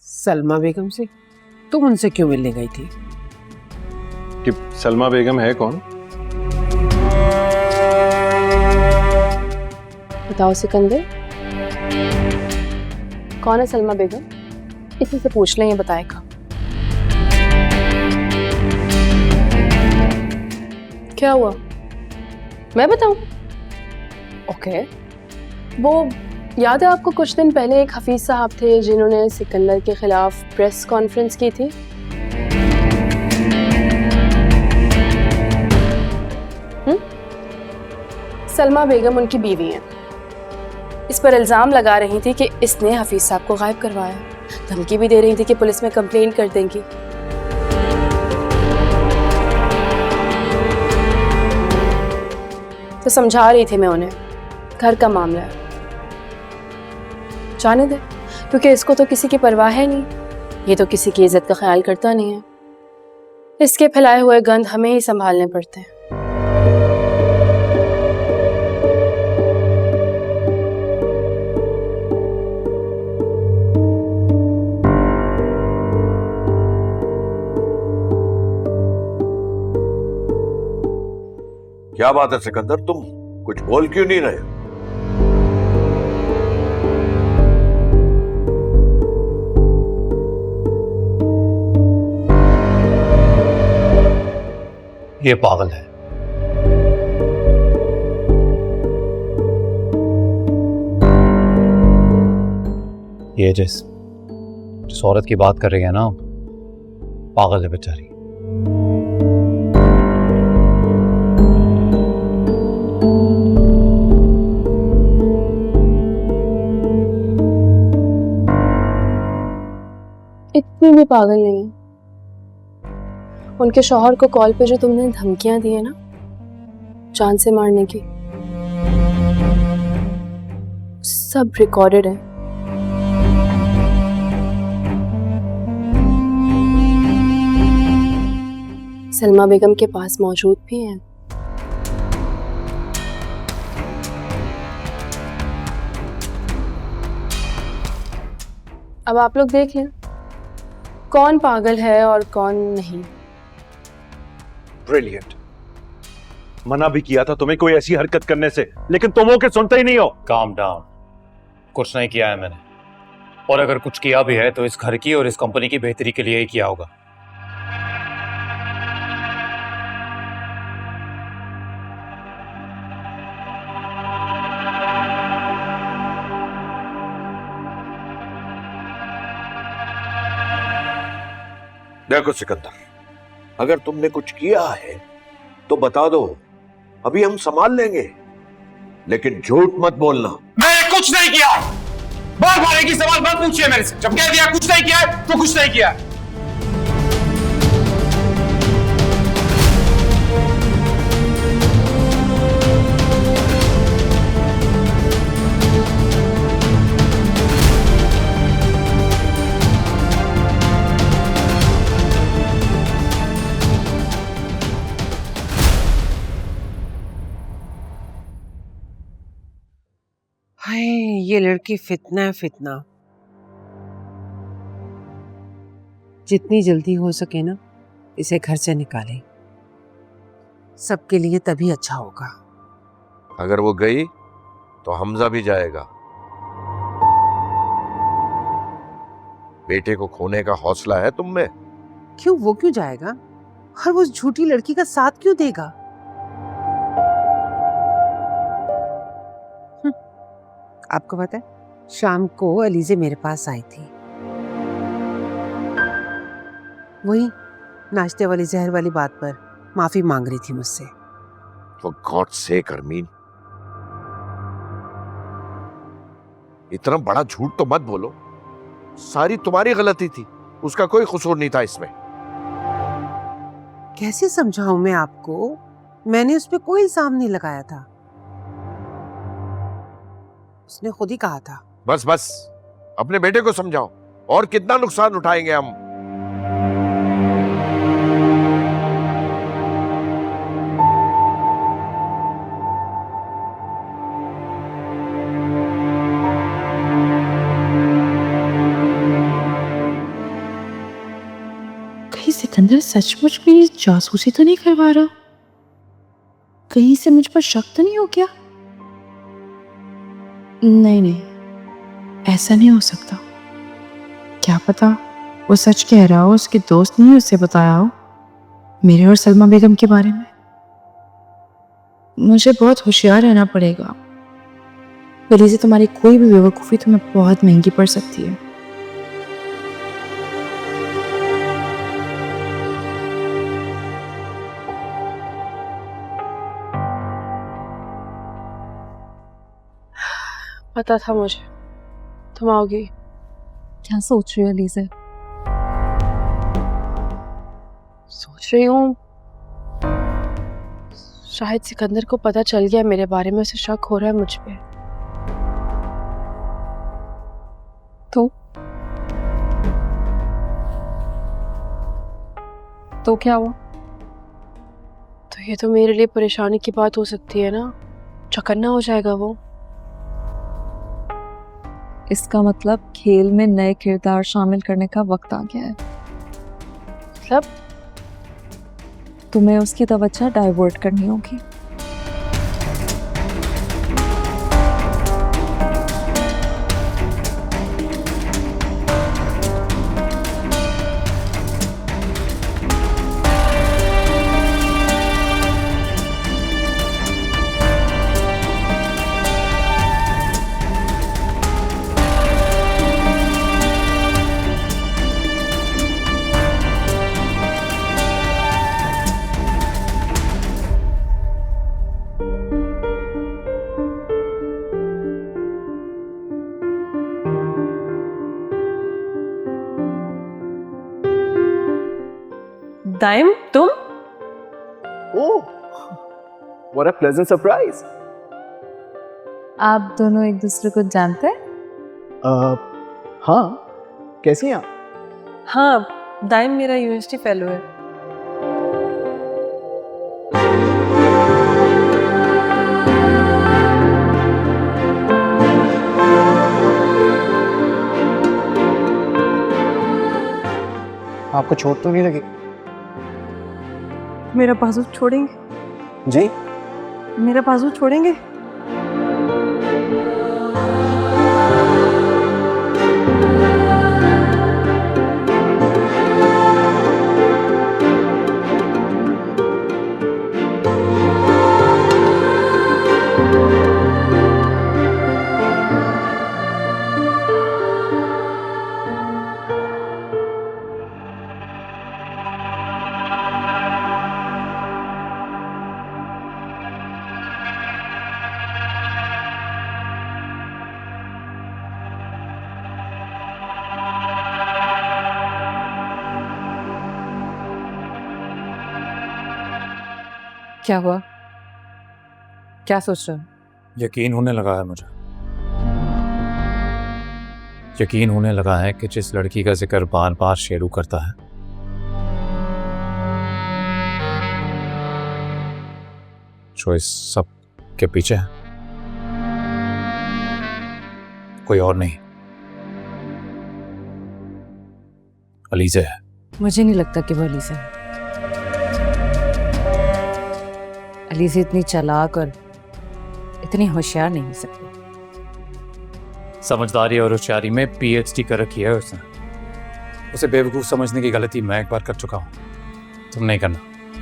सलमा बेगम से? तुम उनसे क्यों मिलने गई थी? कि सलमा बेगम है कौन? बताओ सिकंदर, कौन है सलमा बेगम? इसी से पूछ लें, ये बताएगा। क्या हुआ, मैं बताऊं? ओके। वो याद है आपको, कुछ दिन पहले एक हफीज साहब थे जिन्होंने सिकंदर के खिलाफ प्रेस कॉन्फ्रेंस की थी। सलमा बेगम उनकी बीवी हैं। इस पर इल्जाम लगा रही थी कि इसने हफीज साहब को गायब करवाया। धमकी भी दे रही थी कि पुलिस में कंप्लेन कर देंगी। तो समझा रही थी मैं उन्हें, घर का मामला है, जाने दे, क्योंकि इसको तो किसी की परवाह है नहीं। ये तो किसी की इज्जत का ख्याल करता नहीं है। इसके फैलाए हुए गंध हमें ही संभालने पड़ते हैं। क्या बात है सिकंदर, तुम कुछ बोल क्यों नहीं रहे? ये पागल है। ये जिस औरत की बात कर रही है ना, पागल है बेचारी। इतनी भी पागल नहीं है। उनके शौहर को कॉल पे जो तुमने धमकियां दी है ना, जान से मारने की, सब रिकॉर्डेड है। सलमा बेगम के पास मौजूद भी हैं। अब आप लोग देख लें कौन पागल है और कौन नहीं। ब्रिलियंट। मना भी किया था तुम्हें कोई ऐसी हरकत करने से, लेकिन तुम हो के सुनते ही नहीं हो। Calm down. कुछ नहीं किया है मैंने, और अगर कुछ किया भी है तो इस घर की और इस कंपनी की बेहतरी के लिए ही किया होगा। देखो सिकंदर, अगर तुमने कुछ किया है तो बता दो, अभी हम संभाल लेंगे, लेकिन झूठ मत बोलना। मैंने कुछ नहीं किया। बार बार एक ही सवाल मत पूछिए मेरे से। जब कह दिया कुछ नहीं किया है, तो कुछ नहीं किया है। हाय, ये लड़की फितना है, फितना। जितनी जल्दी हो सके ना, इसे घर से निकालें। सबके लिए तभी अच्छा होगा। अगर वो गई तो हमजा भी जाएगा। बेटे को खोने का हौसला है तुम में? क्यों, वो क्यों जाएगा? और वो उस झूठी लड़की का साथ क्यों देगा? आपको पता है, शाम को अलीजे मेरे पास आई थी। वही नाश्ते वाली जहर वाली बात पर माफी मांग रही थी मुझसे। For God's sake अरमीन, इतना बड़ा झूठ तो मत बोलो। सारी तुम्हारी गलती थी, उसका कोई कसूर नहीं था इसमें। कैसे समझाऊं मैं आपको? मैंने उस पर कोई इल्जाम नहीं लगाया था, उसने खुद ही कहा था। बस बस, अपने बेटे को समझाओ। और कितना नुकसान उठाएंगे हम। सिकंदर सचमुच मेरी जासूसी तो नहीं करवा रहा? कहीं से मुझ पर शक तो नहीं हो गया? नहीं नहीं, ऐसा नहीं हो सकता। क्या पता वो सच कह रहा हो, उसके दोस्त ने उससे बताया हो मेरे और सलमा बेगम के बारे में। मुझे बहुत होशियार रहना पड़ेगा, वली से तुम्हारी कोई भी बेवकूफ़ी तुम्हें बहुत महंगी पड़ सकती है। पता था मुझे तुम आओगी। क्या सोच रही हो लीज़ा? सोच रही हूँ शायद सिकंदर को पता चल गया मेरे बारे में, उसे शक हो रहा है मुझ पे। तो क्या हुआ? तो ये तो मेरे लिए परेशानी की बात हो सकती है ना, चौकन्ना हो जाएगा वो। इसका मतलब खेल में नए किरदार शामिल करने का वक्त आ गया है। मतलब तुम्हें उसकी तवज्जो डाइवर्ट करनी होगी। दाइम, तुम? Oh, what a pleasant surprise. आप दोनों एक दूसरे को जानते हैं? हाँ, कैसी हैं आप? हाँ, दाइम मेरा यूनिवर्सिटी फेलो है। आपको चोट तो नहीं लगी? मेरा बाजू छोड़ेंगे? जी? मेरा बाजू छोड़ेंगे? क्या हुआ? क्या सोच रहे हो? यकीन होने लगा है मुझे, यकीन होने लगा है कि जिस लड़की का जिक्र बार बार शेरू करता है जो इस सब के पीछे है, कोई और नहीं, अलीज़ा है। मुझे नहीं लगता कि वो अलीज़ा है। अलीज़ा इतनी चालाक और इतनी होशियार नहीं हो सकती। समझदारी और होशियारी में पीएचडी कर रखी है उसने। उसे बेवकूफ़ समझने की गलती मैं एक बार कर चुका हूं, तुम नहीं करना।